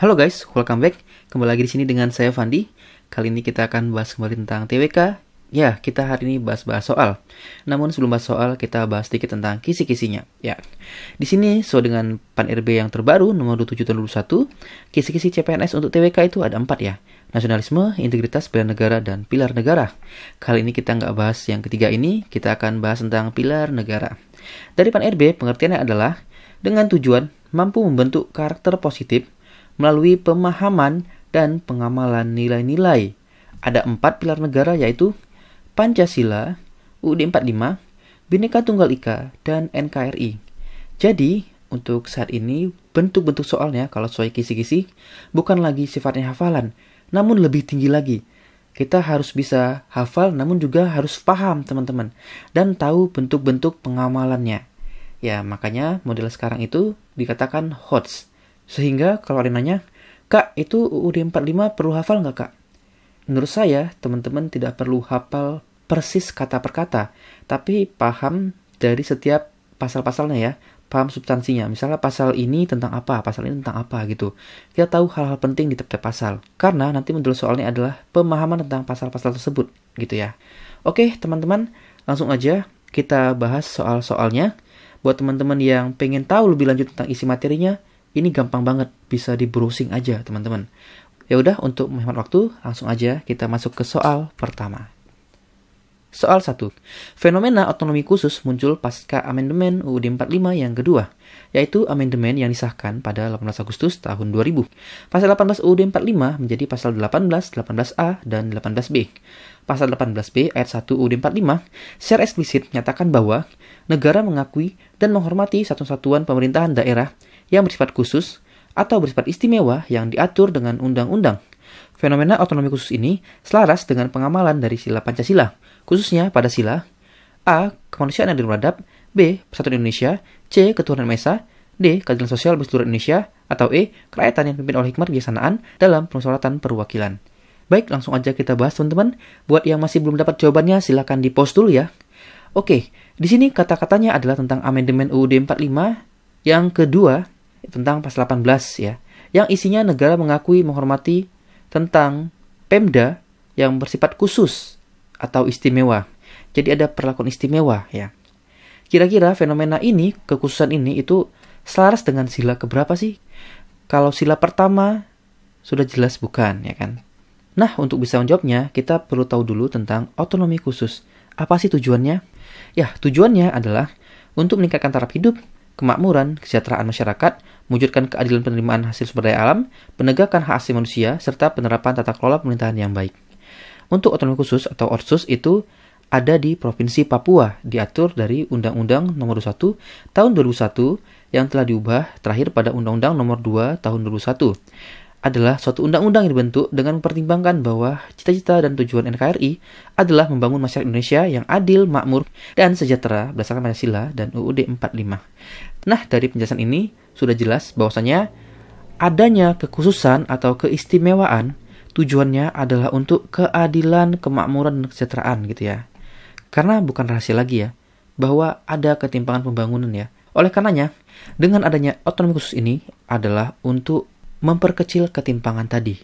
Halo guys, welcome back. Kembali lagi di sini dengan saya Fandi. Kali ini kita akan bahas kembali tentang TWK. Ya, kita hari ini bahas soal. Namun sebelum bahas soal, kita bahas sedikit tentang kisi-kisinya. Ya, di sini sesuai dengan Pan RB yang terbaru nomor 27 tahun 2021, kisi-kisi CPNS untuk TWK itu ada 4 ya. Nasionalisme, integritas, bela negara, dan pilar negara. Kali ini kita nggak bahas yang ketiga ini, kita akan bahas tentang pilar negara. Dari Pan RB, pengertiannya adalah dengan tujuan mampu membentuk karakter positif melalui pemahaman dan pengamalan nilai-nilai. Ada 4 pilar negara yaitu Pancasila, UUD 45, Bhinneka Tunggal Ika, dan NKRI. Jadi, untuk saat ini, bentuk-bentuk soalnya kalau sesuai kisi-kisi bukan lagi sifatnya hafalan, namun lebih tinggi lagi. Kita harus bisa hafal namun juga harus paham teman-teman dan tahu bentuk-bentuk pengamalannya. Ya, makanya model sekarang itu dikatakan HOTS. Sehingga kalau ada yang nanya, Kak, itu UUD 45 perlu hafal nggak, Kak? Menurut saya, teman-teman tidak perlu hafal persis kata per kata, tapi paham dari setiap pasal-pasalnya ya, paham substansinya. Misalnya pasal ini tentang apa, pasal ini tentang apa gitu. Kita tahu hal-hal penting di tiap-tiap pasal. Karena nanti modul soalnya adalah pemahaman tentang pasal-pasal tersebut gitu ya. Oke, teman-teman, langsung aja kita bahas soal-soalnya. Buat teman-teman yang pengen tahu lebih lanjut tentang isi materinya, ini gampang banget, bisa di browsing aja teman-teman. Ya udah, untuk menghemat waktu, langsung aja kita masuk ke soal pertama. Soal 1. Fenomena otonomi khusus muncul pasca amandemen UUD 45 yang kedua, yaitu amandemen yang disahkan pada 18 Agustus tahun 2000. Pasal 18 UUD 45 menjadi pasal 18, 18A, dan 18B. Pasal 18B ayat 1 UUD 45 secara eksplisit menyatakan bahwa negara mengakui dan menghormati satuan pemerintahan daerah yang bersifat khusus atau bersifat istimewa yang diatur dengan undang-undang. Fenomena otonomi khusus ini selaras dengan pengamalan dari sila Pancasila, khususnya pada sila A. Kemanusiaan yang beradab, B. Persatuan Indonesia, C. Ketuhanan Maha Esa, D. Keadilan sosial bagi seluruh Indonesia, atau E. Kerakyatan yang dipimpin oleh hikmat kebijaksanaan dalam permusyawaratan perwakilan. Baik, langsung aja kita bahas teman-teman. Buat yang masih belum dapat jawabannya, silahkan di-post dulu ya. Oke, di sini kata-katanya adalah tentang amandemen UUD 45 yang kedua, tentang pasal 18 ya, yang isinya negara mengakui menghormati tentang Pemda yang bersifat khusus atau istimewa. Jadi ada perlakuan istimewa ya. Kira-kira fenomena ini, kekhususan ini itu selaras dengan sila keberapa sih? Kalau sila pertama sudah jelas bukan ya kan. Nah, untuk bisa menjawabnya, kita perlu tahu dulu tentang otonomi khusus. Apa sih tujuannya? Ya, tujuannya adalah untuk meningkatkan taraf hidup, kemakmuran, kesejahteraan masyarakat, mewujudkan keadilan penerimaan hasil sumber daya alam, penegakan hak asasi manusia, serta penerapan tata kelola pemerintahan yang baik. Untuk otonomi khusus atau ORSUS itu ada di Provinsi Papua, diatur dari Undang-Undang Nomor 21 Tahun 2001 yang telah diubah terakhir pada Undang-Undang Nomor 2 Tahun 2001. Adalah suatu undang-undang yang dibentuk dengan mempertimbangkan bahwa cita-cita dan tujuan NKRI adalah membangun masyarakat Indonesia yang adil, makmur, dan sejahtera berdasarkan Pancasila dan UUD 45. Nah, dari penjelasan ini sudah jelas bahwasanya adanya kekhususan atau keistimewaan tujuannya adalah untuk keadilan, kemakmuran, dan kesejahteraan gitu ya. Karena bukan rahasia lagi ya, bahwa ada ketimpangan pembangunan ya. Oleh karenanya, dengan adanya otonomi khusus ini adalah untuk memperkecil ketimpangan tadi.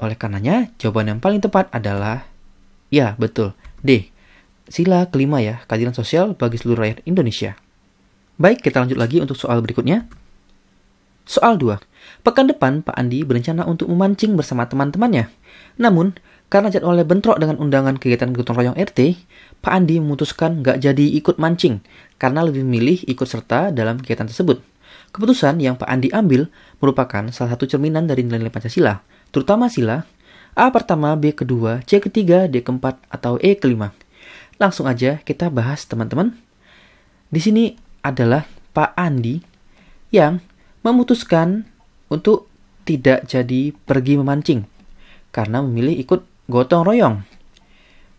Oleh karenanya, jawaban yang paling tepat adalah ya, betul, D. Sila kelima ya, keadilan sosial bagi seluruh rakyat Indonesia. Baik, kita lanjut lagi untuk soal berikutnya. Soal 2. Pekan depan, Pak Andi berencana untuk memancing bersama teman-temannya. Namun, karena jadwalnya bentrok dengan undangan kegiatan gotong royong RT, Pak Andi memutuskan nggak jadi ikut mancing karena lebih memilih ikut serta dalam kegiatan tersebut. Keputusan yang Pak Andi ambil merupakan salah satu cerminan dari nilai-nilai Pancasila, terutama sila A pertama, B kedua, C ketiga, D keempat, atau E kelima. Langsung aja kita bahas teman-teman. Di sini adalah Pak Andi yang memutuskan untuk tidak jadi pergi memancing karena memilih ikut gotong royong.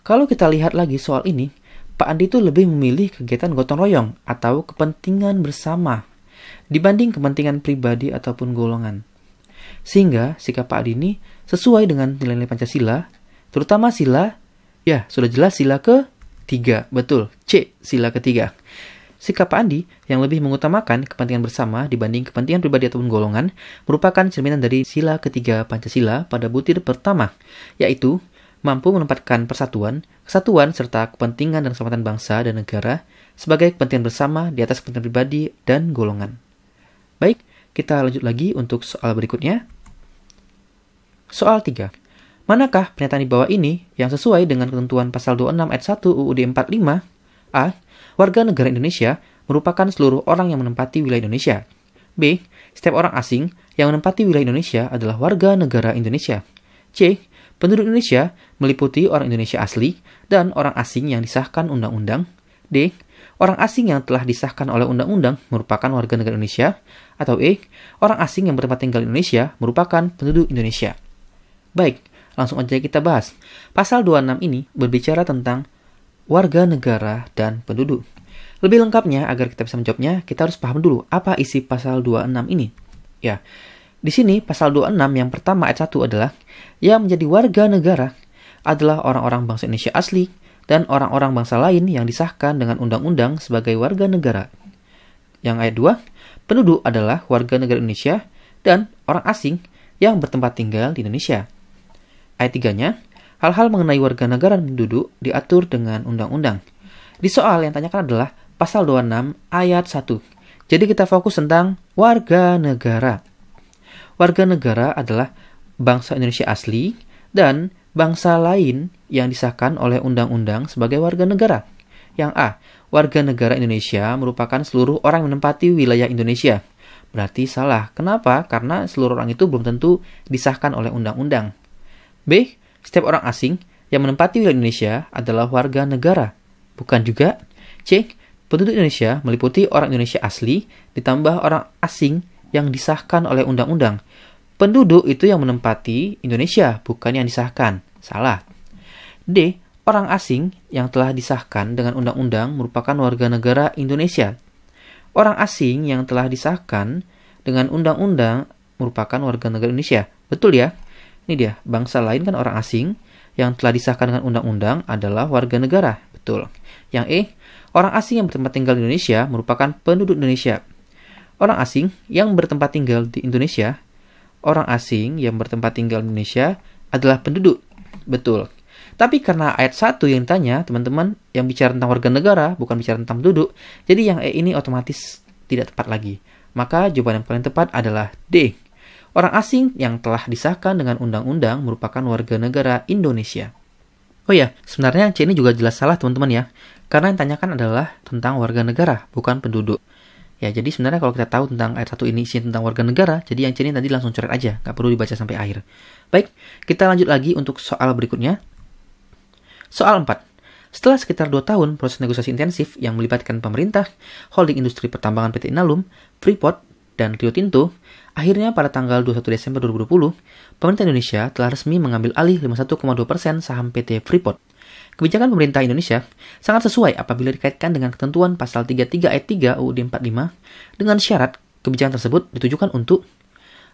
Kalau kita lihat lagi soal ini, Pak Andi itu lebih memilih kegiatan gotong royong atau kepentingan bersama dibanding kepentingan pribadi ataupun golongan. Sehingga sikap Pak Adi ini sesuai dengan nilai-nilai Pancasila, terutama sila, ya sudah jelas sila ketiga, betul, C, sila ketiga. Sikap Pak Andi yang lebih mengutamakan kepentingan bersama dibanding kepentingan pribadi ataupun golongan merupakan cerminan dari sila ketiga Pancasila pada butir pertama, yaitu mampu menempatkan persatuan, kesatuan, serta kepentingan dan keselamatan bangsa dan negara sebagai kepentingan bersama di atas kepentingan pribadi dan golongan. Baik, kita lanjut lagi untuk soal berikutnya. Soal 3. Manakah pernyataan di bawah ini yang sesuai dengan ketentuan pasal 26 ayat 1 UUD 45? A. Warga negara Indonesia merupakan seluruh orang yang menempati wilayah Indonesia. B. Setiap orang asing yang menempati wilayah Indonesia adalah warga negara Indonesia. C. Penduduk Indonesia meliputi orang Indonesia asli dan orang asing yang disahkan undang-undang. D. Orang asing yang telah disahkan oleh undang-undang merupakan warga negara Indonesia. Atau E. Orang asing yang bertempat tinggal di Indonesia merupakan penduduk Indonesia. Baik, langsung aja kita bahas. Pasal 26 ini berbicara tentang warga negara dan penduduk. Lebih lengkapnya, agar kita bisa menjawabnya, kita harus paham dulu apa isi pasal 26 ini. Ya, di sini pasal 26 yang pertama ayat 1 adalah yang menjadi warga negara adalah orang-orang bangsa Indonesia asli dan orang-orang bangsa lain yang disahkan dengan undang-undang sebagai warga negara. Yang ayat 2, penduduk adalah warga negara Indonesia dan orang asing yang bertempat tinggal di Indonesia. Ayat 3-nya, hal-hal mengenai warga negara dan penduduk diatur dengan undang-undang. Di soal yang tanyakan adalah pasal 26 ayat 1. Jadi kita fokus tentang warga negara. Warga negara adalah bangsa Indonesia asli dan bangsa lain yang disahkan oleh undang-undang sebagai warga negara. Yang A, warga negara Indonesia merupakan seluruh orang yang menempati wilayah Indonesia. Berarti salah. Kenapa? Karena seluruh orang itu belum tentu disahkan oleh undang-undang. B, setiap orang asing yang menempati wilayah Indonesia adalah warga negara. Bukan juga. C, penduduk Indonesia meliputi orang Indonesia asli ditambah orang asing yang disahkan oleh undang-undang. Penduduk itu yang menempati Indonesia, bukan yang disahkan. Salah. D, orang asing yang telah disahkan dengan undang-undang merupakan warga negara Indonesia. Orang asing yang telah disahkan dengan undang-undang merupakan warga negara Indonesia. Betul ya? Ini dia, bangsa lain kan orang asing, yang telah disahkan dengan undang-undang adalah warga negara. Betul. Yang E, orang asing yang bertempat tinggal di Indonesia merupakan penduduk Indonesia. Orang asing yang bertempat tinggal di Indonesia, orang asing yang bertempat tinggal di Indonesia adalah penduduk. Betul. Tapi karena ayat 1 yang tanya, teman-teman, yang bicara tentang warga negara, bukan bicara tentang penduduk, jadi yang E ini otomatis tidak tepat lagi. Maka jawaban yang paling tepat adalah D. Orang asing yang telah disahkan dengan undang-undang merupakan warga negara Indonesia. Oh ya, sebenarnya yang C ini juga jelas salah teman-teman ya. Karena yang tanyakan adalah tentang warga negara, bukan penduduk. Ya, jadi sebenarnya kalau kita tahu tentang ayat 1 ini isinya tentang warga negara, jadi yang C ini tadi langsung coret aja, nggak perlu dibaca sampai akhir. Baik, kita lanjut lagi untuk soal berikutnya. Soal 4. Setelah sekitar 2 tahun proses negosiasi intensif yang melibatkan pemerintah, holding industri pertambangan PT Inalum, Freeport, dan Rio Tinto, akhirnya pada tanggal 21 Desember 2020, pemerintah Indonesia telah resmi mengambil alih 51,2% saham PT Freeport. Kebijakan pemerintah Indonesia sangat sesuai apabila dikaitkan dengan ketentuan pasal 33 ayat 3 UUD 45 dengan syarat kebijakan tersebut ditujukan untuk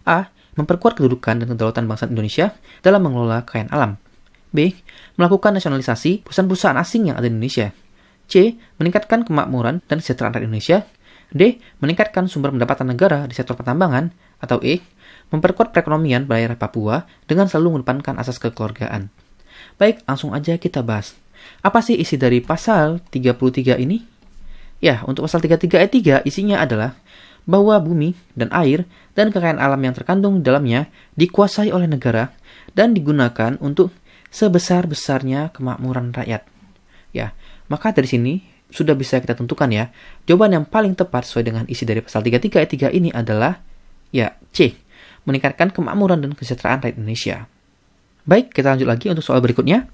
A. Memperkuat kedudukan dan kedaulatan bangsa Indonesia dalam mengelola kekayaan alam. B. Melakukan nasionalisasi perusahaan-perusahaan asing yang ada di Indonesia. C. Meningkatkan kemakmuran dan kesejahteraan rakyat Indonesia. D. Meningkatkan sumber pendapatan negara di sektor pertambangan. Atau E. Memperkuat perekonomian daerah Papua dengan selalu mengedepankan asas kekeluargaan. Baik, langsung aja kita bahas. Apa sih isi dari pasal 33 ini? Ya, untuk pasal 33 ayat 3 isinya adalah bahwa bumi dan air dan kekayaan alam yang terkandung di dalamnya dikuasai oleh negara dan digunakan untuk sebesar-besarnya kemakmuran rakyat. Ya, maka dari sini sudah bisa kita tentukan ya, jawaban yang paling tepat sesuai dengan isi dari pasal 33 ayat 3 ini adalah ya, C. Meningkatkan kemakmuran dan kesejahteraan rakyat Indonesia. Baik, kita lanjut lagi untuk soal berikutnya.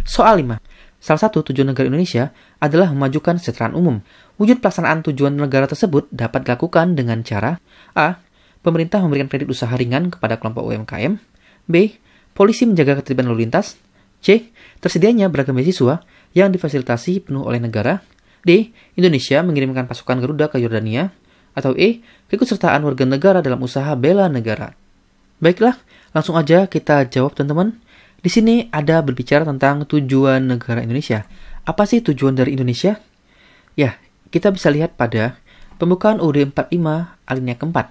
Soal 5. Salah satu tujuan negara Indonesia adalah memajukan kesejahteraan umum. Wujud pelaksanaan tujuan negara tersebut dapat dilakukan dengan cara A. Pemerintah memberikan kredit usaha ringan kepada kelompok UMKM. B. Polisi menjaga ketertiban lalu lintas. C. Tersedianya beragam beasiswa yang difasilitasi penuh oleh negara. D. Indonesia mengirimkan pasukan Garuda ke Yordania. Atau E. Keikutsertaan warga negara dalam usaha bela negara. Baiklah, langsung aja kita jawab teman-teman. Di sini ada berbicara tentang tujuan negara Indonesia. Apa sih tujuan dari Indonesia? Ya, kita bisa lihat pada pembukaan UUD 45 alinea keempat,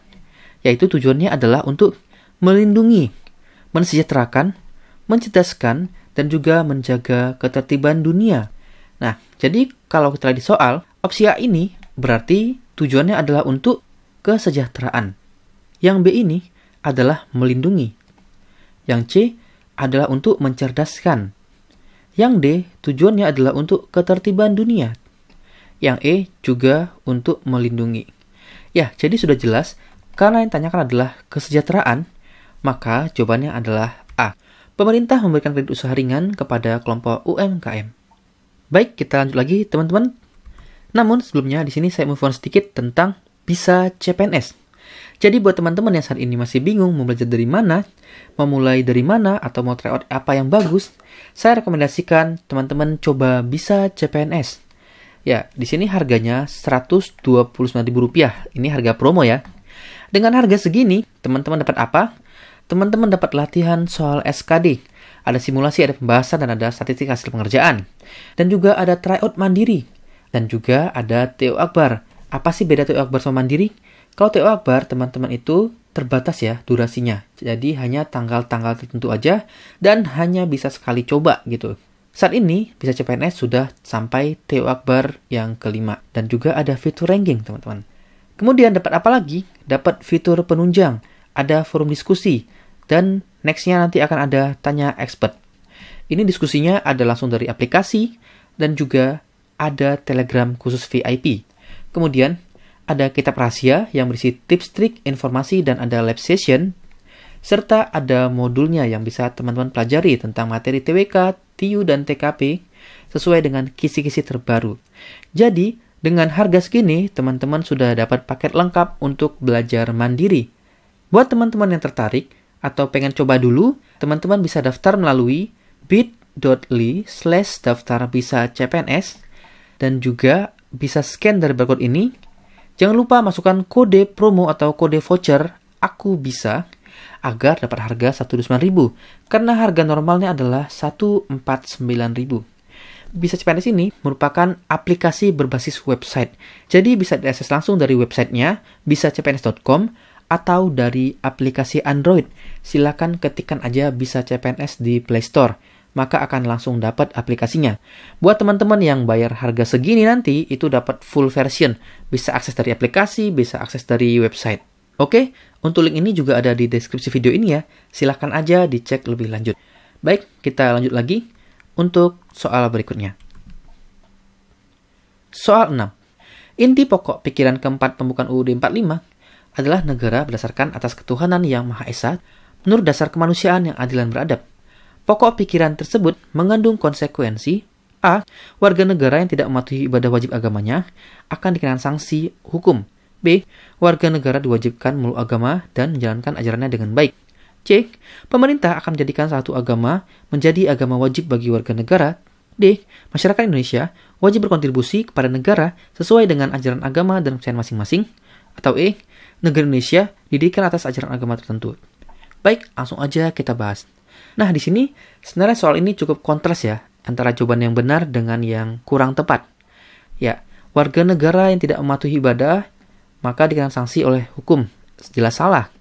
yaitu tujuannya adalah untuk melindungi, mensejahterakan, mencerdaskan, dan juga menjaga ketertiban dunia. Nah, jadi kalau kita lihat di soal, opsi A ini berarti tujuannya adalah untuk kesejahteraan. Yang B ini adalah melindungi. Yang C adalah untuk mencerdaskan. Yang D tujuannya adalah untuk ketertiban dunia. Yang E juga untuk melindungi. Ya, jadi sudah jelas, karena yang ditanyakan adalah kesejahteraan, maka jawabannya adalah A. Pemerintah memberikan kredit usaha ringan kepada kelompok UMKM. Baik, kita lanjut lagi teman-teman. Namun sebelumnya di sini saya move on sedikit tentang bisa CPNS. Jadi buat teman-teman yang saat ini masih bingung mau belajar dari mana, mau mulai dari mana, atau mau try out apa yang bagus, saya rekomendasikan teman-teman coba bisa CPNS. Ya, di sini harganya Rp129.000. Ini harga promo ya. Dengan harga segini, teman-teman dapat apa? Teman-teman dapat latihan soal SKD. Ada simulasi, ada pembahasan, dan ada statistik hasil pengerjaan. Dan juga ada tryout mandiri. Dan juga ada TO Akbar. Apa sih beda TO Akbar sama mandiri? Kalau TO Akbar, teman-teman itu terbatas ya durasinya. Jadi hanya tanggal-tanggal tertentu aja dan hanya bisa sekali coba gitu. Saat ini, bisa CPNS sudah sampai TO Akbar yang kelima. Dan juga ada fitur ranking, teman-teman. Kemudian dapat apa lagi? Dapat fitur penunjang, ada forum diskusi, dan next-nya nanti akan ada tanya expert. Ini diskusinya ada langsung dari aplikasi, dan juga ada Telegram khusus VIP. Kemudian, ada kitab rahasia yang berisi tips, trik, informasi, dan ada live session, serta ada modulnya yang bisa teman-teman pelajari tentang materi TWK, TU, dan TKP sesuai dengan kisi-kisi terbaru. Jadi, dengan harga segini, teman-teman sudah dapat paket lengkap untuk belajar mandiri. Buat teman-teman yang tertarik atau pengen coba dulu, teman-teman bisa daftar melalui bit.ly/daftar bisa CPNS dan juga bisa scan dari barcode ini. Jangan lupa masukkan kode promo atau kode voucher aku bisa agar dapat harga Rp129.000 karena harga normalnya adalah Rp149.000. Bisa CPNS ini merupakan aplikasi berbasis website. Jadi bisa diakses langsung dari websitenya bisacpns.com atau dari aplikasi Android. Silakan ketikkan aja bisa CPNS di Play Store, maka akan langsung dapat aplikasinya. Buat teman-teman yang bayar harga segini nanti, itu dapat full version. Bisa akses dari aplikasi, bisa akses dari website. Oke, untuk link ini juga ada di deskripsi video ini ya. Silahkan aja dicek lebih lanjut. Baik, kita lanjut lagi untuk soal berikutnya. Soal 6. Inti pokok pikiran keempat pembukaan UUD 45 adalah negara berdasarkan atas ketuhanan yang Maha Esa menurut dasar kemanusiaan yang adil dan beradab. Pokok pikiran tersebut mengandung konsekuensi A. Warga negara yang tidak mematuhi ibadah wajib agamanya akan dikenakan sanksi hukum. B. Warga negara diwajibkan meluk agama dan menjalankan ajarannya dengan baik. C. Pemerintah akan menjadikan satu agama menjadi agama wajib bagi warga negara. D. Masyarakat Indonesia wajib berkontribusi kepada negara sesuai dengan ajaran agama dan kepercayaan masing-masing. Atau E. Negara Indonesia didirikan atas ajaran agama tertentu. Baik, langsung aja kita bahas. Nah, di sini sebenarnya soal ini cukup kontras ya antara jawaban yang benar dengan yang kurang tepat. Ya, warga negara yang tidak mematuhi ibadah maka dikenakan sanksi oleh hukum. Jelas salah.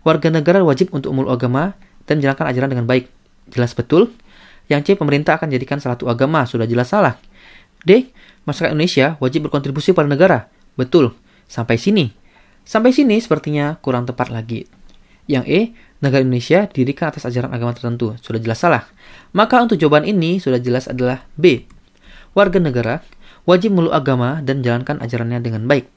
Warga negara wajib untuk meluk agama dan menjalankan ajaran dengan baik. Jelas betul. Yang C, pemerintah akan jadikan salah satu agama. Sudah jelas salah. D, masyarakat Indonesia wajib berkontribusi pada negara. Betul. Sampai sini. Sampai sini sepertinya kurang tepat lagi. Yang E, negara Indonesia didirikan atas ajaran agama tertentu. Sudah jelas salah. Maka untuk jawaban ini sudah jelas adalah B. Warga negara wajib meluk agama dan menjalankan ajarannya dengan baik.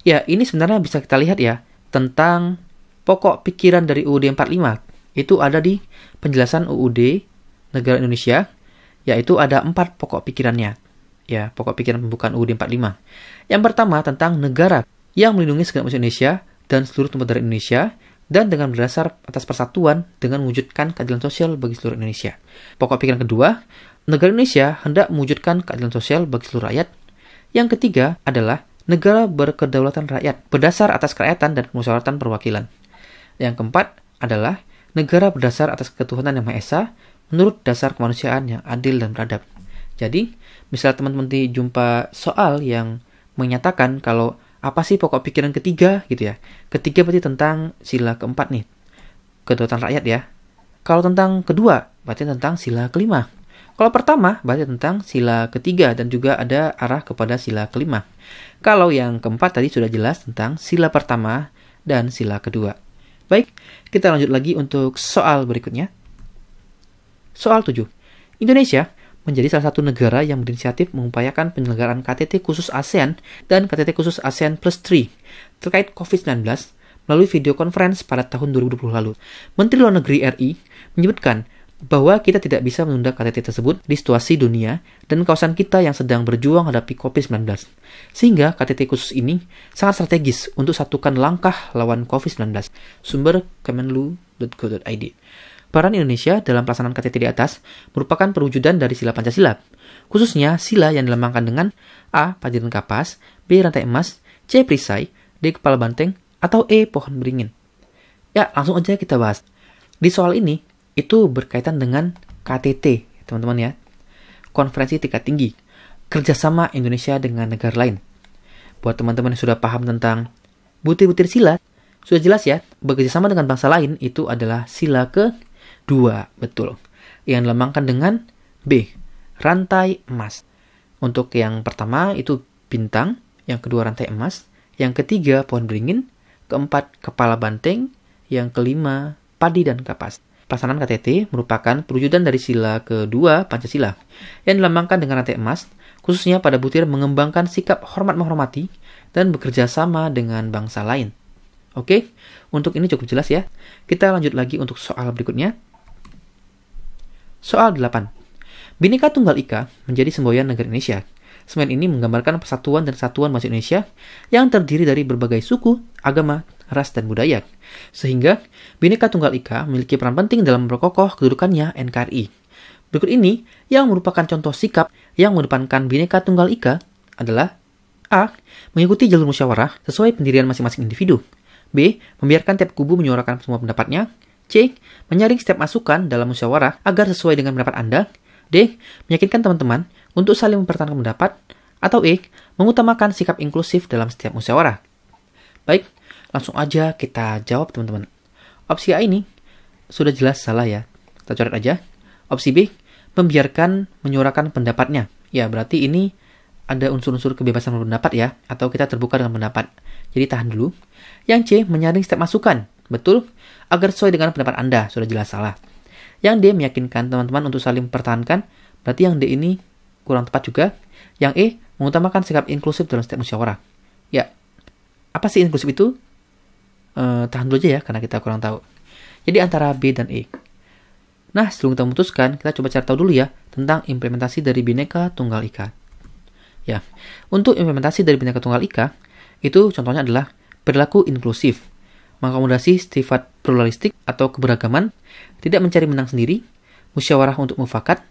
Ya, ini sebenarnya bisa kita lihat ya tentang pokok pikiran dari UUD 45. Itu ada di penjelasan UUD Negara Indonesia, yaitu ada 4 pokok pikirannya. Ya, pokok pikiran pembukaan UUD 45. Yang pertama tentang negara yang melindungi segenap manusia Indonesia dan seluruh tempat dari Indonesia, dan dengan berdasar atas persatuan dengan mewujudkan keadilan sosial bagi seluruh Indonesia. Pokok pikiran kedua, negara Indonesia hendak mewujudkan keadilan sosial bagi seluruh rakyat. Yang ketiga adalah negara berkedaulatan rakyat berdasar atas kerakyatan dan kemusyawaratan perwakilan. Yang keempat adalah negara berdasar atas ketuhanan yang Maha Esa menurut dasar kemanusiaan yang adil dan beradab. Jadi, misalnya teman-teman jumpa soal yang menyatakan kalau apa sih pokok pikiran ketiga gitu ya. Ketiga berarti tentang sila keempat nih, kedaulatan rakyat ya. Kalau tentang kedua berarti tentang sila kelima. Kalau pertama berarti tentang sila ketiga dan juga ada arah kepada sila kelima. Kalau yang keempat tadi sudah jelas tentang sila pertama dan sila kedua. Baik, kita lanjut lagi untuk soal berikutnya. Soal 7. Indonesia menjadi salah satu negara yang berinisiatif mengupayakan penyelenggaraan KTT khusus ASEAN dan KTT khusus ASEAN Plus 3 terkait COVID-19 melalui video conference pada tahun 2020 lalu. Menteri Luar Negeri RI menyebutkan bahwa kita tidak bisa menunda KTT tersebut di situasi dunia dan kawasan kita yang sedang berjuang hadapi COVID-19. Sehingga KTT khusus ini sangat strategis untuk satukan langkah lawan COVID-19. Sumber kemenlu.go.id. Peran Indonesia dalam pelaksanaan KTT di atas merupakan perwujudan dari sila Pancasila, khususnya sila yang dilambangkan dengan A. Padiran kapas, B. Rantai emas, C. Perisai, D. Kepala banteng, atau E. Pohon beringin. Ya, langsung aja kita bahas. Di soal ini, itu berkaitan dengan KTT, teman-teman ya. Konferensi tingkat tinggi, kerjasama Indonesia dengan negara lain. Buat teman-teman yang sudah paham tentang butir-butir sila, sudah jelas ya, bekerjasama dengan bangsa lain itu adalah sila ke-2, betul. Yang dilambangkan dengan B, rantai emas. Untuk yang pertama itu bintang, yang kedua rantai emas, yang ketiga pohon beringin, keempat kepala banteng, yang kelima padi dan kapas. Pelaksanaan KTT merupakan perwujudan dari sila kedua Pancasila yang dilambangkan dengan rantai emas, khususnya pada butir mengembangkan sikap hormat menghormati dan bekerja sama dengan bangsa lain. Oke, untuk ini cukup jelas ya. Kita lanjut lagi untuk soal berikutnya. Soal 8. Bhinneka Tunggal Ika menjadi semboyan negara Indonesia. Semboyan ini menggambarkan persatuan dan kesatuan bangsa Indonesia yang terdiri dari berbagai suku, agama, ras, dan budaya. Sehingga Bhinneka Tunggal Ika memiliki peran penting dalam memperkokoh kedudukannya NKRI. Berikut ini yang merupakan contoh sikap yang mengedepankan Bhinneka Tunggal Ika adalah A. Mengikuti jalur musyawarah sesuai pendirian masing-masing individu. B. Membiarkan tiap kubu menyuarakan semua pendapatnya. C. Menyaring setiap masukan dalam musyawarah agar sesuai dengan pendapat Anda. D. Meyakinkan teman-teman untuk saling mempertahankan pendapat. Atau E. Mengutamakan sikap inklusif dalam setiap musyawarah. Baik, langsung aja kita jawab teman-teman. Opsi A ini sudah jelas salah ya. Kita coret aja. Opsi B. Membiarkan menyuarakan pendapatnya. Ya, berarti ini ada unsur-unsur kebebasan berpendapat ya. Atau kita terbuka dengan pendapat. Jadi tahan dulu. Yang C. Menyaring setiap masukan. Betul. Agar sesuai dengan pendapat Anda. Sudah jelas salah. Yang D. Meyakinkan teman-teman untuk saling mempertahankan. Berarti yang D ini kurang tepat juga. Yang E. Mengutamakan sikap inklusif dalam setiap musyawarah. Ya. Apa sih inklusif itu? Tahan dulu aja ya. Karena kita kurang tahu. Jadi antara B dan E. Nah, sebelum kita memutuskan, kita coba cari tahu dulu ya. Tentang implementasi dari Bhinneka Tunggal Ika. Ya. Untuk implementasi dari Bhinneka Tunggal Ika. Itu contohnya adalah perilaku inklusif, mengakomodasi sifat pluralistik atau keberagaman, tidak mencari menang sendiri, musyawarah untuk mufakat,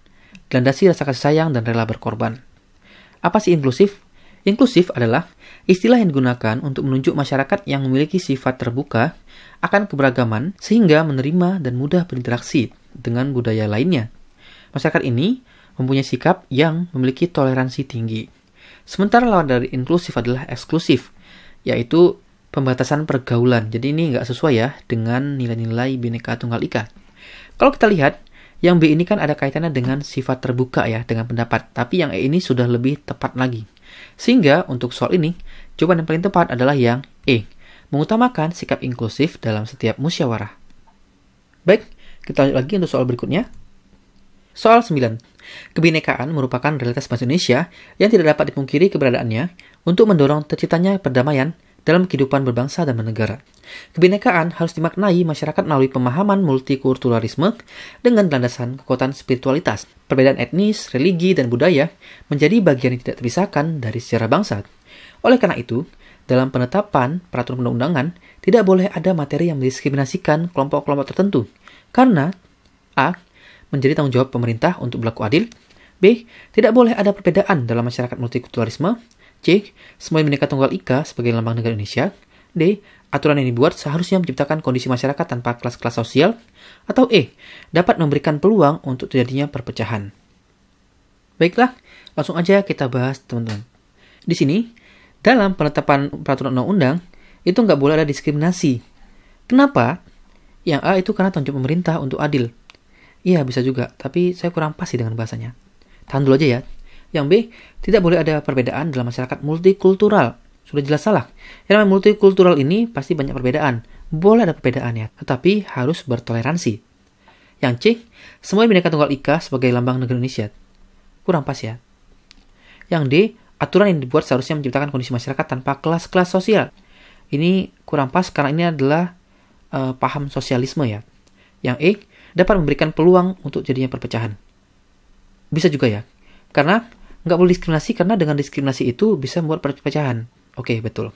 landasi rasa kasih sayang dan rela berkorban. Apa sih inklusif? Inklusif adalah istilah yang digunakan untuk menunjuk masyarakat yang memiliki sifat terbuka akan keberagaman sehingga menerima dan mudah berinteraksi dengan budaya lainnya. Masyarakat ini mempunyai sikap yang memiliki toleransi tinggi. Sementara lawan dari inklusif adalah eksklusif, yaitu pembatasan pergaulan. Jadi ini nggak sesuai ya dengan nilai-nilai Bhinneka Tunggal Ika. Kalau kita lihat, yang B ini kan ada kaitannya dengan sifat terbuka ya, dengan pendapat. Tapi yang E ini sudah lebih tepat lagi. Sehingga untuk soal ini, jawaban yang paling tepat adalah yang E, mengutamakan sikap inklusif dalam setiap musyawarah. Baik, kita lanjut lagi untuk soal berikutnya. Soal 9. Kebinekaan merupakan realitas bangsa Indonesia yang tidak dapat dipungkiri keberadaannya untuk mendorong terciptanya perdamaian dalam kehidupan berbangsa dan bernegara. Kebinekaan harus dimaknai masyarakat melalui pemahaman multikulturalisme dengan landasan kekuatan spiritualitas. Perbedaan etnis, religi, dan budaya menjadi bagian yang tidak terpisahkan dari sejarah bangsa. Oleh karena itu, dalam penetapan peraturan perundang-undangan, tidak boleh ada materi yang mendiskriminasikan kelompok-kelompok tertentu. Karena A. Menjadi tanggung jawab pemerintah untuk berlaku adil. B. Tidak boleh ada perbedaan dalam masyarakat multikulturalisme. C. Semua Bhinneka Tunggal Ika sebagai lambang negara Indonesia. D. Aturan yang dibuat seharusnya menciptakan kondisi masyarakat tanpa kelas-kelas sosial. Atau E. Dapat memberikan peluang untuk terjadinya perpecahan. Baiklah, langsung aja kita bahas teman-teman. Di sini, Dalam penetapan peraturan undang-undang, itu nggak boleh ada diskriminasi. Kenapa? Yang A itu karena tanggung jawab pemerintah untuk adil. Iya, bisa juga, tapi saya kurang pas sih dengan bahasanya. Tahan dulu aja ya. Yang B, tidak boleh ada perbedaan dalam masyarakat multikultural. Sudah jelas salah. Yang namanya multikultural ini pasti banyak perbedaan. Boleh ada perbedaan ya, tetapi harus bertoleransi. Yang C, semua Bhinneka Tunggal Ika sebagai lambang negara Indonesia. Kurang pas ya. Yang D, aturan yang dibuat seharusnya menciptakan kondisi masyarakat tanpa kelas-kelas sosial. Ini kurang pas karena ini adalah paham sosialisme ya. Yang E, dapat memberikan peluang untuk jadinya perpecahan. Bisa juga ya. Karena nggak boleh diskriminasi karena dengan diskriminasi itu bisa membuat perpecahan. Oke, betul.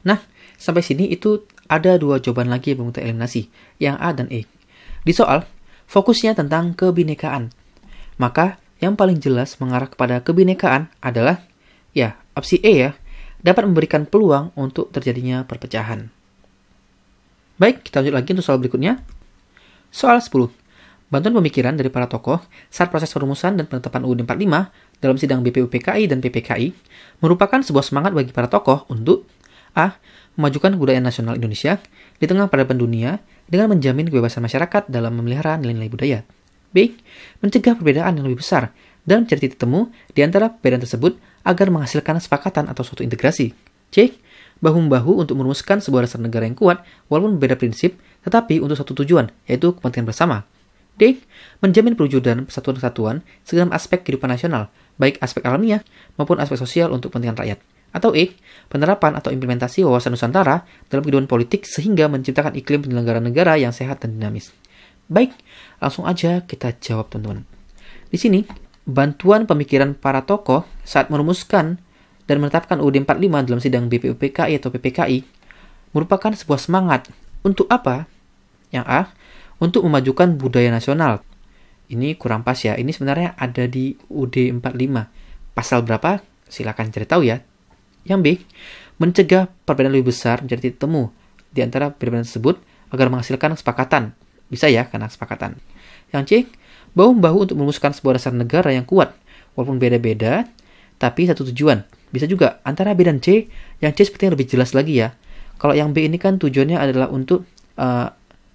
Nah, sampai sini itu ada 2 jawaban lagi yang meminta eliminasi, yang A dan E. Di soal, fokusnya tentang kebinekaan. Maka, yang paling jelas mengarah kepada kebinekaan adalah, ya, opsi E ya, dapat memberikan peluang untuk terjadinya perpecahan. Baik, kita lanjut lagi untuk soal berikutnya. Soal 10. Bantuan pemikiran dari para tokoh saat proses perumusan dan penetapan UUD 45 dalam sidang BPUPKI dan PPKI merupakan sebuah semangat bagi para tokoh untuk A. Memajukan kebudayaan nasional Indonesia di tengah peradaban dunia dengan menjamin kebebasan masyarakat dalam memelihara nilai-nilai budaya. B. Mencegah perbedaan yang lebih besar dan mencari titik temu di antara perbedaan tersebut agar menghasilkan kesepakatan atau suatu integrasi. C. Bahu-membahu untuk merumuskan sebuah dasar negara yang kuat walaupun berbeda prinsip tetapi untuk satu tujuan, yaitu kepentingan bersama. D. Menjamin perwujudan persatuan kesatuan segala aspek kehidupan nasional, baik aspek alamiah maupun aspek sosial untuk kepentingan rakyat. Atau E. Penerapan atau implementasi wawasan Nusantara dalam kehidupan politik sehingga menciptakan iklim penyelenggara negara yang sehat dan dinamis. Baik, langsung aja kita jawab teman-teman. Di sini, bantuan pemikiran para tokoh saat merumuskan dan menetapkan UUD 45 dalam sidang BPUPKI atau PPKI merupakan sebuah semangat. Untuk apa? Yang A. Untuk memajukan budaya nasional. Ini kurang pas ya. Ini sebenarnya ada di UUD 45. Pasal berapa? Silakan cari tahu ya. Yang B. Mencegah perbedaan lebih besar menjadi titik temu di antara perbedaan tersebut agar menghasilkan kesepakatan. Bisa ya, karena kesepakatan. Yang C. Bahu-membahu untuk merumuskan sebuah dasar negara yang kuat. Walaupun beda-beda, tapi satu tujuan. Bisa juga antara B dan C. Yang C sepertinya lebih jelas lagi ya. Kalau yang B ini kan tujuannya adalah untuk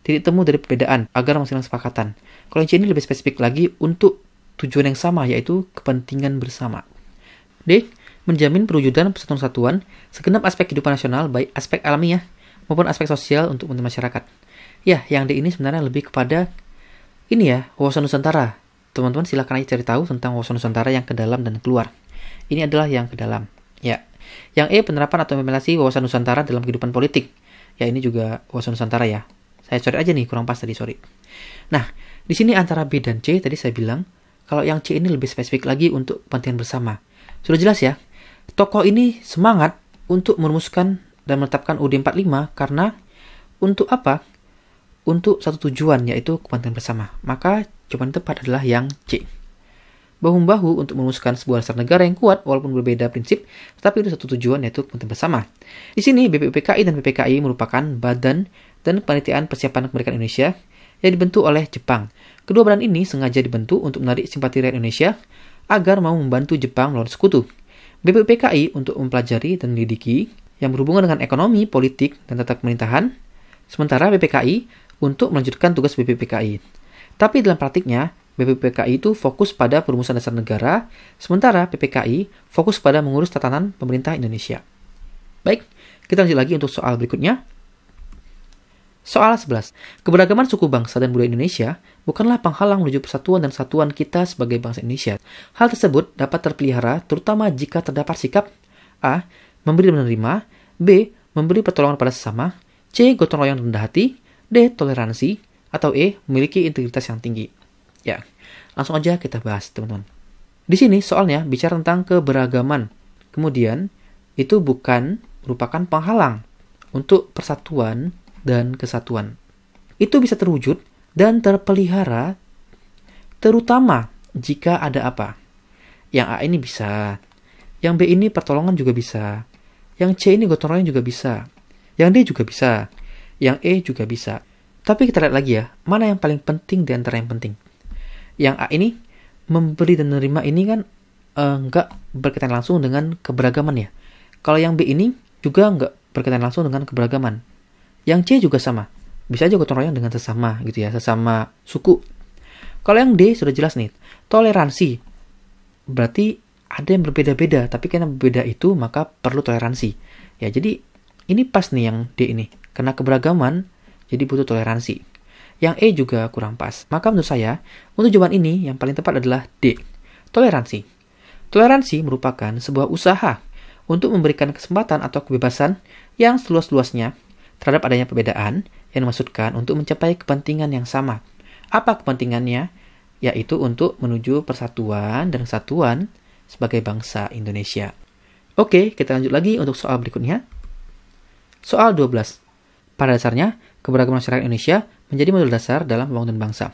titik temu dari perbedaan agar menghasilkan kesepakatan. Kalau yang C ini lebih spesifik lagi untuk tujuan yang sama, yaitu kepentingan bersama. D. Menjamin perwujudan persatuan kesatuan segenap aspek kehidupan nasional, baik aspek alamiah maupun aspek sosial untuk kepentingan masyarakat. Ya, yang D ini sebenarnya lebih kepada ini ya, wawasan Nusantara. Teman-teman silakan aja cari tahu tentang wawasan Nusantara yang ke dalam dan keluar. Ini adalah yang ke dalam. Ya. Yang E. Penerapan atau implementasi wawasan Nusantara dalam kehidupan politik. Ya, ini juga wawasan Nusantara ya. Saya coret aja nih, kurang pas tadi, sorry. Nah, di sini antara B dan C, tadi saya bilang, kalau yang C ini lebih spesifik lagi untuk kepentingan bersama. Sudah jelas ya, tokoh ini semangat untuk merumuskan dan menetapkan UUD 45 karena untuk apa? Untuk satu tujuan, yaitu kepentingan bersama. Maka jawaban tepat adalah yang C. Bahu-membahu untuk merumuskan sebuah dasar negara yang kuat walaupun berbeda prinsip, tetapi untuk satu tujuan, yaitu kepentingan bersama. Di sini, BPUPKI dan PPKI merupakan badan dan penelitian persiapan kemerdekaan Indonesia yang dibentuk oleh Jepang. Kedua badan ini sengaja dibentuk untuk menarik simpati rakyat Indonesia agar mau membantu Jepang melawan sekutu. BPUPKI untuk mempelajari dan menyelidiki yang berhubungan dengan ekonomi, politik, dan tata pemerintahan, sementara BPKI untuk melanjutkan tugas BPUPKI. Tapi dalam praktiknya, BPUPKI itu fokus pada perumusan dasar negara, sementara PPKI fokus pada mengurus tatanan pemerintah Indonesia. Baik, kita lanjut lagi untuk soal berikutnya. Soal 11. Keberagaman suku bangsa dan budaya Indonesia bukanlah penghalang menuju persatuan dan kesatuan kita sebagai bangsa Indonesia. Hal tersebut dapat terpelihara terutama jika terdapat sikap A. Memberi dan menerima, B. Memberi pertolongan pada sesama, C. Gotong royong rendah hati, D. Toleransi, atau E. Memiliki integritas yang tinggi. Ya, langsung aja kita bahas teman-teman. Di sini soalnya bicara tentang keberagaman. Kemudian itu bukan merupakan penghalang untuk persatuan dan kesatuan. Itu bisa terwujud dan terpelihara terutama jika ada apa. Yang A ini bisa, yang B ini pertolongan juga bisa, yang C ini gotong royong juga bisa, yang D juga bisa, yang E juga bisa. Tapi kita lihat lagi ya, mana yang paling penting di antara yang penting. Yang A ini, memberi dan menerima ini kan nggak berkaitan langsung dengan keberagaman ya. Kalau yang B ini juga nggak berkaitan langsung dengan keberagaman. Yang C juga sama. Bisa aja gotong royong dengan sesama gitu ya, sesama suku. Kalau yang D sudah jelas nih, toleransi. Berarti ada yang berbeda-beda, tapi karena berbeda itu maka perlu toleransi. Ya, jadi ini pas nih yang D ini. Karena keberagaman, jadi butuh toleransi. Yang E juga kurang pas. Maka menurut saya, untuk jawaban ini yang paling tepat adalah D. Toleransi. Toleransi merupakan sebuah usaha untuk memberikan kesempatan atau kebebasan yang seluas-luasnya terhadap adanya perbedaan yang dimaksudkan untuk mencapai kepentingan yang sama. Apa kepentingannya? Yaitu untuk menuju persatuan dan kesatuan sebagai bangsa Indonesia. Oke, kita lanjut lagi untuk soal berikutnya. Soal 12. Pada dasarnya, keberagaman masyarakat Indonesia menjadi modal dasar dalam pembangunan bangsa.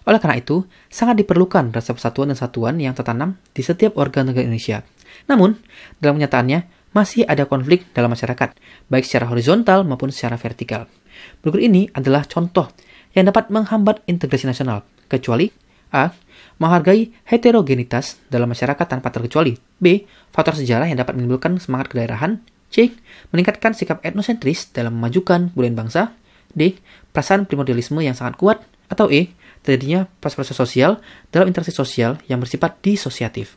Oleh karena itu, sangat diperlukan rasa persatuan dan kesatuan yang tertanam di setiap warga negara Indonesia. Namun, dalam kenyataannya, masih ada konflik dalam masyarakat, baik secara horizontal maupun secara vertikal. Berikut ini adalah contoh yang dapat menghambat integrasi nasional, kecuali A. Menghargai heterogenitas dalam masyarakat tanpa terkecuali. B. Faktor sejarah yang dapat menimbulkan semangat kedaerahan. C. Meningkatkan sikap etnosentris dalam memajukan budaya bangsa. D. Perasaan primordialisme yang sangat kuat. Atau E. Terjadinya proses-proses sosial dalam interaksi sosial yang bersifat disosiatif.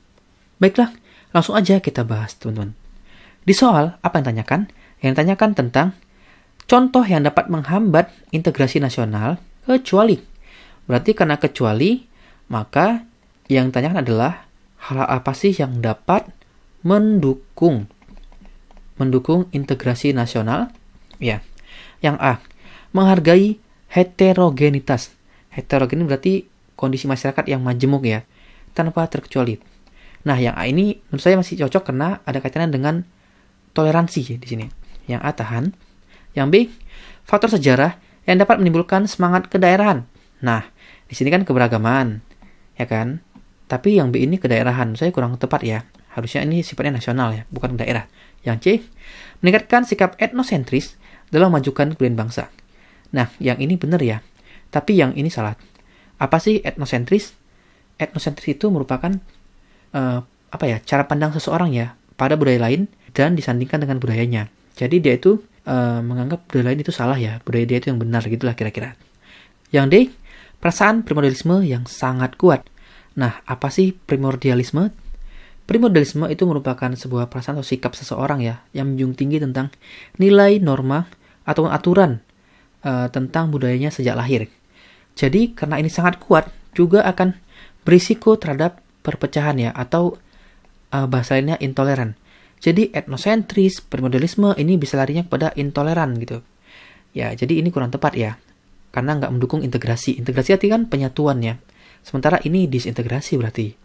Baiklah, langsung aja kita bahas, teman-teman. Di soal, apa yang ditanyakan? Yang ditanyakan tentang contoh yang dapat menghambat integrasi nasional kecuali. Berarti karena kecuali, maka yang ditanyakan adalah hal apa sih yang dapat mendukung integrasi nasional? Ya. Yang A, menghargai heterogenitas. Heterogen berarti kondisi masyarakat yang majemuk ya, tanpa terkecuali. Nah, yang A ini menurut saya masih cocok karena ada kaitannya dengan toleransi di sini. Yang A tahan. Yang B, faktor sejarah yang dapat menimbulkan semangat kedaerahan. Nah, di sini kan keberagaman, ya kan? Tapi yang B ini kedaerahan, saya kurang tepat ya. Harusnya ini sifatnya nasional ya, bukan daerah. Yang C, meningkatkan sikap etnosentris dalam memajukan kebudayaan bangsa. Nah, yang ini benar ya. Tapi yang ini salah. Apa sih etnosentris? Etnosentris itu merupakan cara pandang seseorang ya pada budaya lain dan disandingkan dengan budayanya. Jadi dia itu menganggap budaya lain itu salah ya, budaya dia itu yang benar gitulah kira-kira. Yang D, perasaan primordialisme yang sangat kuat. Nah, apa sih primordialisme? Primordialisme itu merupakan sebuah perasaan atau sikap seseorang ya yang menjunjung tinggi tentang nilai, norma, atau aturan tentang budayanya sejak lahir. Jadi karena ini sangat kuat, juga akan berisiko terhadap perpecahan ya, atau bahasa lainnya intoleran. Jadi etnosentris, primordialisme ini bisa larinya kepada intoleran gitu. Ya, jadi ini kurang tepat ya. Karena nggak mendukung integrasi. Integrasi artinya kan penyatuan ya. Sementara ini disintegrasi berarti.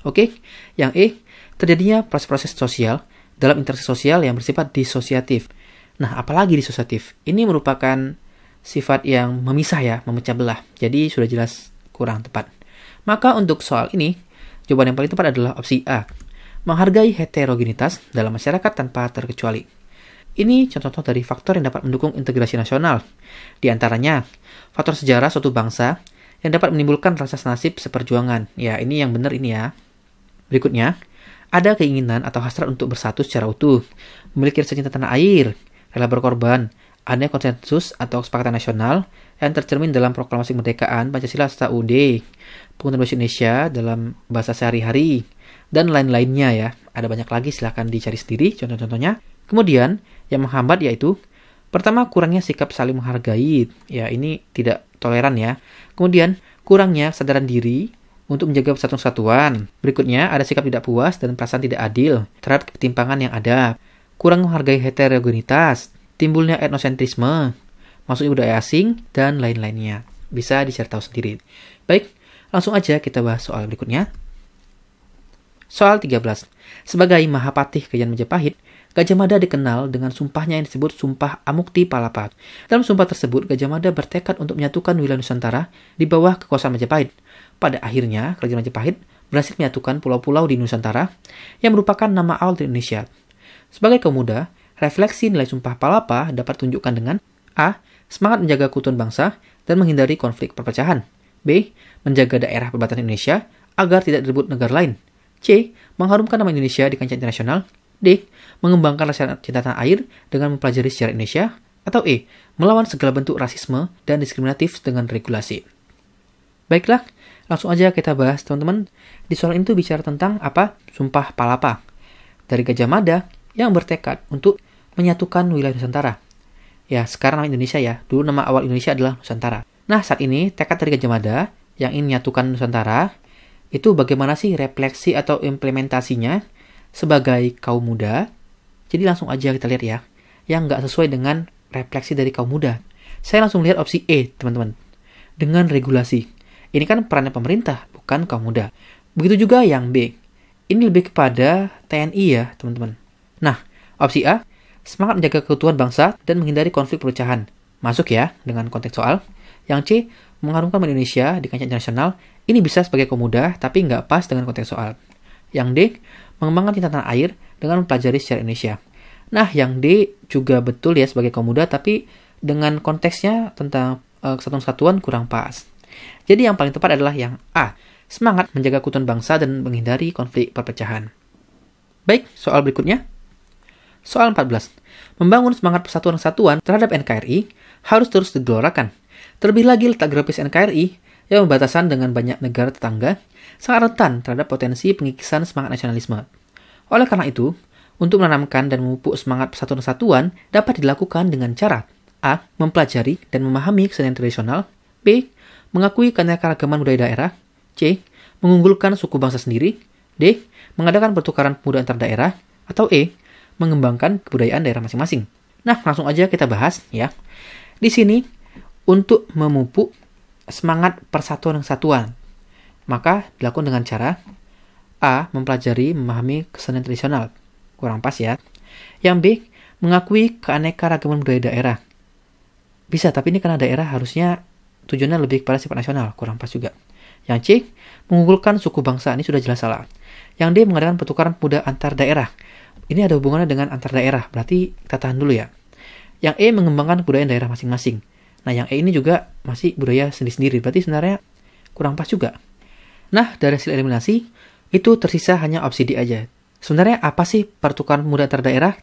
Oke, yang E, terjadinya proses-proses sosial dalam interaksi sosial yang bersifat disosiatif. Nah, apalagi disosiatif? Ini merupakan sifat yang memisah ya, memecah belah. Jadi sudah jelas kurang tepat. Maka untuk soal ini, jawaban yang paling tepat adalah opsi A. Menghargai heterogenitas dalam masyarakat tanpa terkecuali. Ini contoh-contoh dari faktor yang dapat mendukung integrasi nasional. Di antaranya, faktor sejarah suatu bangsa yang dapat menimbulkan rasa senasib seperjuangan. Ya, ini yang benar ini ya. Berikutnya, ada keinginan atau hasrat untuk bersatu secara utuh, memiliki rasa cinta tanah air, rela berkorban, ada konsensus atau kesepakatan nasional yang tercermin dalam proklamasi kemerdekaan Pancasila serta UUD, penggunaan bahasa Indonesia dalam bahasa sehari-hari, dan lain-lainnya ya. Ada banyak lagi, silahkan dicari sendiri contoh-contohnya. Kemudian, yang menghambat yaitu pertama, kurangnya sikap saling menghargai. Ya, ini tidak toleran ya. Kemudian, kurangnya kesadaran diri untuk menjaga persatuan. Berikutnya, ada sikap tidak puas dan perasaan tidak adil terhadap ketimpangan yang ada. Kurang menghargai heterogenitas, timbulnya etnosentrisme, masuknya budaya asing, dan lain-lainnya. Bisa dicari tahu sendiri. Baik, langsung aja kita bahas soal berikutnya. Soal 13. Sebagai Mahapatih Kerajaan Majapahit, Gajah Mada dikenal dengan sumpahnya yang disebut Sumpah Amukti Palapa. Dalam sumpah tersebut, Gajah Mada bertekad untuk menyatukan wilayah Nusantara di bawah kekuasaan Majapahit. Pada akhirnya, Kerajaan Majapahit berhasil menyatukan pulau-pulau di Nusantara yang merupakan nama awal di Indonesia. Sebagai kaum muda, refleksi nilai Sumpah Palapa dapat tunjukkan dengan A. Semangat menjaga keutuhan bangsa dan menghindari konflik perpecahan. B. Menjaga daerah perbatasan Indonesia agar tidak direbut negara lain. C. Mengharumkan nama Indonesia di kancah internasional. D. mengembangkan rasa cinta tanah air dengan mempelajari sejarah Indonesia. Atau E, melawan segala bentuk rasisme dan diskriminatif dengan regulasi. Baiklah, langsung aja kita bahas teman-teman. Di soal ini tuh bicara tentang apa? Sumpah Palapa dari Gajah Mada yang bertekad untuk menyatukan wilayah Nusantara. Ya, sekarang nama Indonesia ya. Dulu nama awal Indonesia adalah Nusantara. Nah, saat ini tekad dari Gajah Mada yang ingin menyatukan Nusantara, itu bagaimana sih refleksi atau implementasinya sebagai kaum muda? Jadi langsung aja kita lihat ya, yang nggak sesuai dengan refleksi dari kaum muda. Saya langsung lihat opsi E, teman-teman. Dengan regulasi. Ini kan perannya pemerintah, bukan kaum muda. Begitu juga yang B. Ini lebih kepada TNI ya, teman-teman. Nah, opsi A, semangat menjaga keutuhan bangsa dan menghindari konflik perpecahan. Masuk ya, dengan konteks soal. Yang C, mengharumkan Indonesia di kancah internasional. Ini bisa sebagai kaum muda, tapi nggak pas dengan konteks soal. Yang D, mengembangkan cinta tanah air dengan mempelajari sejarah Indonesia. Nah, yang D juga betul ya sebagai kaum muda, tapi dengan konteksnya tentang kesatuan-kesatuan kurang pas. Jadi yang paling tepat adalah yang A, semangat menjaga keutuhan bangsa dan menghindari konflik perpecahan. Baik, soal berikutnya. Soal 14. Membangun semangat persatuan-kesatuan terhadap NKRI harus terus digelorakan. Terlebih lagi letak geografis NKRI yang berbatasan dengan banyak negara tetangga sangat rentan terhadap potensi pengikisan semangat nasionalisme. Oleh karena itu, untuk menanamkan dan memupuk semangat persatuan kesatuan dapat dilakukan dengan cara A. Mempelajari dan memahami kesenian tradisional. B. Mengakui keanekaragaman budaya daerah. C. Mengunggulkan suku bangsa sendiri. D. Mengadakan pertukaran pemuda antar daerah. Atau E. Mengembangkan kebudayaan daerah masing-masing. Nah, langsung aja kita bahas ya. Di sini, untuk memupuk semangat persatuan kesatuan, maka dilakukan dengan cara A. Mempelajari, memahami kesenian tradisional. Kurang pas ya. Yang B, mengakui keanekaragaman budaya daerah. Bisa, tapi ini karena daerah harusnya tujuannya lebih kepada sifat nasional. Kurang pas juga. Yang C, mengunggulkan suku bangsa. Ini sudah jelas salah. Yang D, mengadakan pertukaran pemuda antar daerah. Ini ada hubungannya dengan antar daerah. Berarti kita tahan dulu ya. Yang E, mengembangkan kebudayaan daerah masing-masing. Nah, yang E ini juga masih budaya sendiri-sendiri. Berarti sebenarnya kurang pas juga. Nah, dari hasil eliminasi, itu tersisa hanya opsi D aja. Sebenarnya apa sih pertukaran pemuda antar daerah?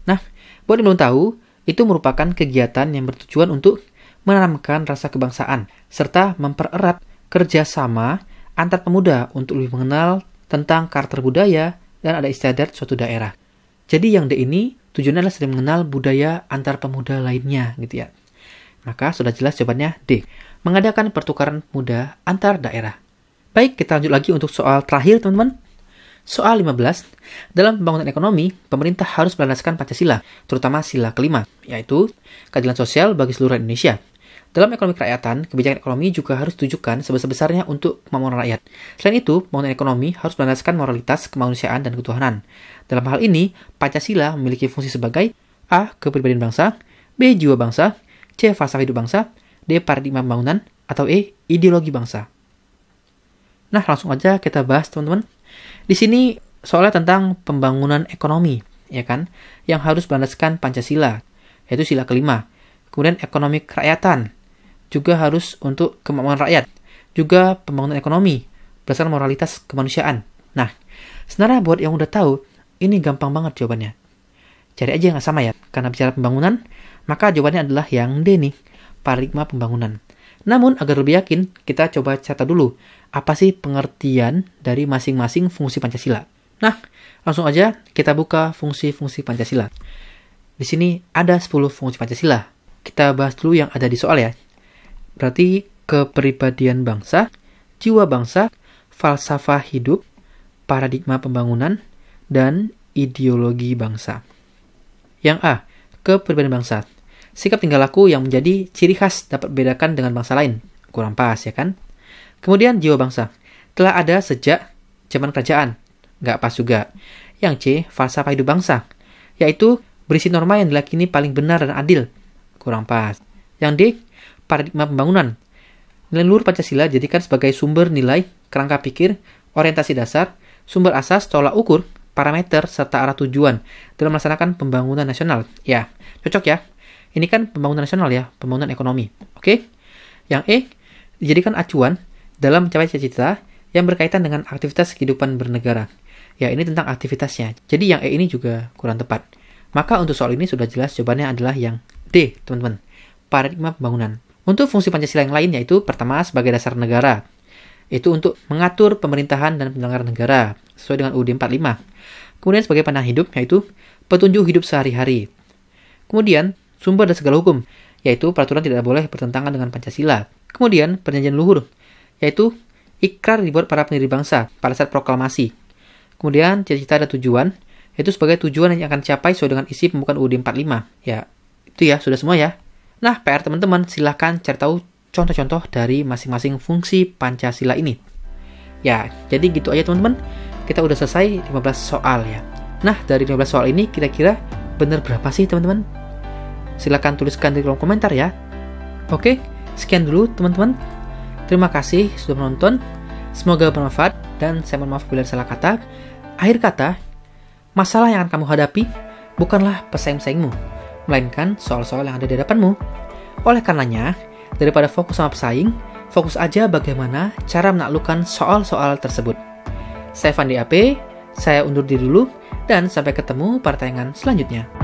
Nah, buat yang belum tahu, itu merupakan kegiatan yang bertujuan untuk menanamkan rasa kebangsaan, serta mempererat kerjasama antar pemuda untuk lebih mengenal tentang karakter budaya dan adat istiadat suatu daerah. Jadi yang D ini tujuannya adalah sering mengenal budaya antar pemuda lainnya, gitu ya. Maka sudah jelas jawabannya D, mengadakan pertukaran pemuda antar daerah. Baik, kita lanjut lagi untuk soal terakhir, teman-teman. Soal 15, dalam pembangunan ekonomi, pemerintah harus melandaskan Pancasila, terutama sila kelima, yaitu keadilan sosial bagi seluruh Indonesia. Dalam ekonomi kerakyatan, kebijakan ekonomi juga harus ditujukan sebesar-besarnya untuk kemampuan rakyat. Selain itu, pembangunan ekonomi harus melandaskan moralitas, kemanusiaan, dan ketuhanan. Dalam hal ini, Pancasila memiliki fungsi sebagai A. Kepribadian bangsa, B. Jiwa bangsa, C. Falsafah hidup bangsa, D. Paradigma pembangunan, atau E. Ideologi bangsa. Nah, langsung aja kita bahas, teman-teman. Di sini soalnya tentang pembangunan ekonomi, ya kan, yang harus berlandaskan Pancasila, yaitu sila kelima. Kemudian ekonomi kerakyatan, juga harus untuk kemampuan rakyat. Juga pembangunan ekonomi, berdasarkan moralitas kemanusiaan. Nah, sebenarnya buat yang udah tahu, ini gampang banget jawabannya. Cari aja yang sama ya, karena bicara pembangunan, maka jawabannya adalah yang D nih, paradigma pembangunan. Namun, agar lebih yakin, kita coba catat dulu, apa sih pengertian dari masing-masing fungsi Pancasila. Nah, langsung aja kita buka fungsi-fungsi Pancasila. Di sini ada 10 fungsi Pancasila. Kita bahas dulu yang ada di soal ya. Berarti kepribadian bangsa, jiwa bangsa, falsafah hidup, paradigma pembangunan, dan ideologi bangsa. Yang A, kepribadian bangsa. Sikap tingkah laku yang menjadi ciri khas dapat membedakan dengan bangsa lain. Kurang pas ya kan? Kemudian jiwa bangsa. Telah ada sejak zaman kerajaan. Nggak pas juga. Yang C, falsafah hidup bangsa. Yaitu berisi norma yang diyakini paling benar dan adil. Kurang pas. Yang D, paradigma pembangunan. Nilai luhur Pancasila jadikan sebagai sumber nilai, kerangka pikir, orientasi dasar, sumber asas, tolak ukur, parameter, serta arah tujuan dalam melaksanakan pembangunan nasional. Ya, cocok ya. Ini kan pembangunan nasional ya, pembangunan ekonomi. Oke? Yang E, dijadikan acuan dalam mencapai cita-cita yang berkaitan dengan aktivitas kehidupan bernegara. Ya, ini tentang aktivitasnya. Jadi yang E ini juga kurang tepat. Maka untuk soal ini sudah jelas jawabannya adalah yang D, teman-teman. Paradigma pembangunan. Untuk fungsi Pancasila yang lain yaitu pertama sebagai dasar negara. Itu untuk mengatur pemerintahan dan penyelenggaraan negara sesuai dengan UUD 45. Kemudian sebagai pandangan hidup yaitu petunjuk hidup sehari-hari. Kemudian sumber dan segala hukum yaitu peraturan tidak boleh bertentangan dengan Pancasila. Kemudian perjanjian luhur yaitu ikrar dibuat para pendiri bangsa pada saat proklamasi. Kemudian cita-cita dan tujuan yaitu sebagai tujuan yang akan dicapai sesuai dengan isi pembukaan UUD 45. Ya, itu ya sudah semua ya. Nah, PR teman-teman, silahkan cari tahu contoh-contoh dari masing-masing fungsi Pancasila ini. Ya, jadi gitu aja teman-teman. Kita udah selesai 15 soal ya. Nah, dari 15 soal ini kira-kira benar berapa sih teman-teman? Silahkan tuliskan di kolom komentar ya. Oke, sekian dulu teman-teman. Terima kasih sudah menonton. Semoga bermanfaat dan saya mohon maaf bila ada salah kata. Akhir kata, masalah yang akan kamu hadapi bukanlah pesaing-pesaingmu, melainkan soal-soal yang ada di hadapanmu. Oleh karenanya, daripada fokus sama pesaing, fokus aja bagaimana cara menaklukkan soal-soal tersebut. Saya Fandi AP, saya undur diri dulu, dan sampai ketemu pada tayangan selanjutnya.